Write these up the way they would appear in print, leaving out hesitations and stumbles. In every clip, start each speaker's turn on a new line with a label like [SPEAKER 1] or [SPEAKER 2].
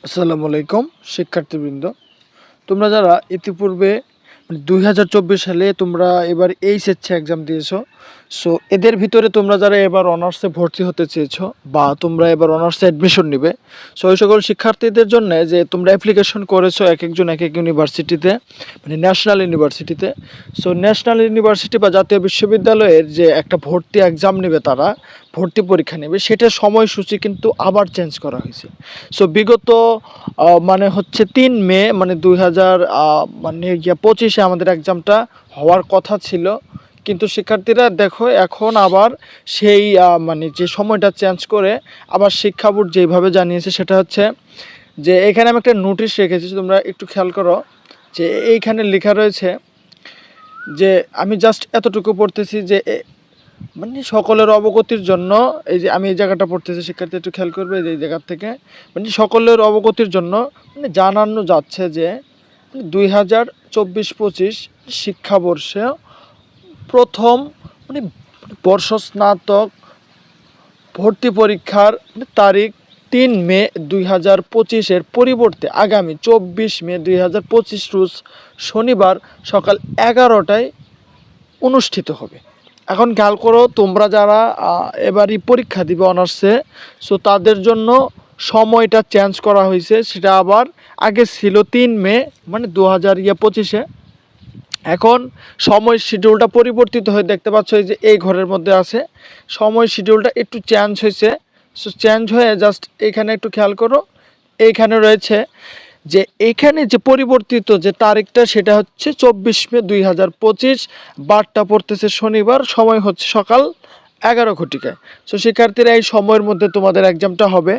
[SPEAKER 1] আসসালামু আলাইকুম শিক্ষার্থীবৃন্দ, তোমরা যারা ইতিপূর্বে 2024 সালে তোমরা এবার এইচএসসি এক্সাম দিয়েছো, সো এদের ভিতরে তোমরা যারা এবার অনার্সে ভর্তি হতে চেয়েছো বা তোমরা এবার অনার্সে অ্যাডমিশন নিবে, সো ওই সকল শিক্ষার্থীদের জন্য যে তোমরা অ্যাপ্লিকেশন করেছো এক একজন এক এক ইউনিভার্সিটিতে, মানে ন্যাশনাল ইউনিভার্সিটিতে। সো ন্যাশনাল ইউনিভার্সিটি বা জাতীয় বিশ্ববিদ্যালয়ের যে একটা ভর্তি এক্সাম নেবে, তারা ভর্তি পরীক্ষা নেবে, সেটার সময়সূচি কিন্তু আবার চেঞ্জ করা হয়েছে। সো বিগত মানে হচ্ছে 3 মে মানে 2025 আমাদের এক্সামটা হওয়ার কথা ছিল, কিন্তু শিক্ষার্থীরা দেখো এখন আবার সেই মানে যে সময়টা চেঞ্জ করে আবার শিক্ষা বোর্ড যেইভাবে জানিয়েছে সেটা হচ্ছে যে এখানে আমি একটা নোটিশ রেখেছি, তোমরা একটু খেয়াল করো যে এইখানে লেখা রয়েছে যে আমি জাস্ট এতটুকু পড়তেছি যে মানে সকলের অবগতির জন্য, এই যে আমি এই জায়গাটা পড়তেছি, শিক্ষার্থী একটু খেয়াল করবে এই জায়গা থেকে, মানে সকলের অবগতির জন্য মানে জানানো যাচ্ছে যে 2024-25 শিক্ষাবর্ষে প্রথম মানে বর্ষ স্নাতক ভর্তি পরীক্ষার তারিখ 3 মে 2025-এর পরিবর্তে আগামী 24 মে 2025 রোজ শনিবার সকাল 11টায় অনুষ্ঠিত হবে। এখন খেয়াল করো, তোমরা যারা এবারই পরীক্ষা দিবে অনার্সে, সো তাদের জন্য সময়টা চেঞ্জ করা হয়েছে। সেটা আবার আগে ছিল 3 মে মানে 2025-এ, এখন সময় শিডিউলটা পরিবর্তিত হয়ে দেখতে পাচ্ছ এই যে এই ঘরের মধ্যে আছে, সময় শিডিউলটা একটু চেঞ্জ হয়েছে। সো চেঞ্জ হয়ে জাস্ট এখানে একটু খেয়াল করো, এইখানে রয়েছে যে এখানে যে পরিবর্তিত যে তারিখটা সেটা হচ্ছে 24 মে 2025, বারটা পড়তেছে শনিবার, সময় হচ্ছে সকাল 11 ঘটিকায়। সো শিক্ষার্থীরা এই সময়ের মধ্যে তোমাদের এক্সামটা হবে।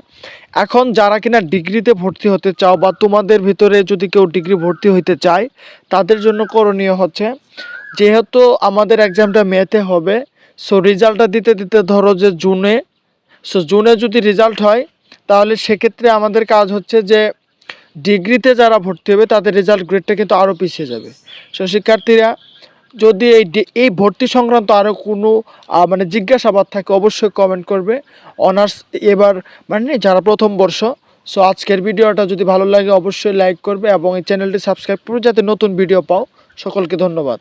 [SPEAKER 1] এখন যারা কিনা ডিগ্রিতে ভর্তি হতে চাও বা তোমাদের ভিতরে যদি কেউ ডিগ্রি ভর্তি হইতে চায়, তাদের জন্য করণীয় হচ্ছে, যেহেতু আমাদের এক্সামটা মেতে হবে, সো রেজাল্টটা দিতে দিতে ধরো যে জুনে, সো জুনে যদি রেজাল্ট হয় তাহলে সেক্ষেত্রে আমাদের কাজ হচ্ছে যে ডিগ্রিতে যারা ভর্তি হবে তাদের রেজাল্ট গ্রেডটা কিন্তু আরও পিছিয়ে যাবে। সো শিক্ষার্থীরা যদি এই ভর্তি সংক্রান্ত আরও কোনো মানে জিজ্ঞাসাবাদ থাকে অবশ্যই কমেন্ট করবে। অনার্স এবার মানে যারা প্রথম বর্ষ, সো আজকের ভিডিওটা যদি ভালো লাগে অবশ্যই লাইক করবে এবং এই চ্যানেলটি সাবস্ক্রাইব করবে যাতে নতুন ভিডিও পাও। সকলকে ধন্যবাদ।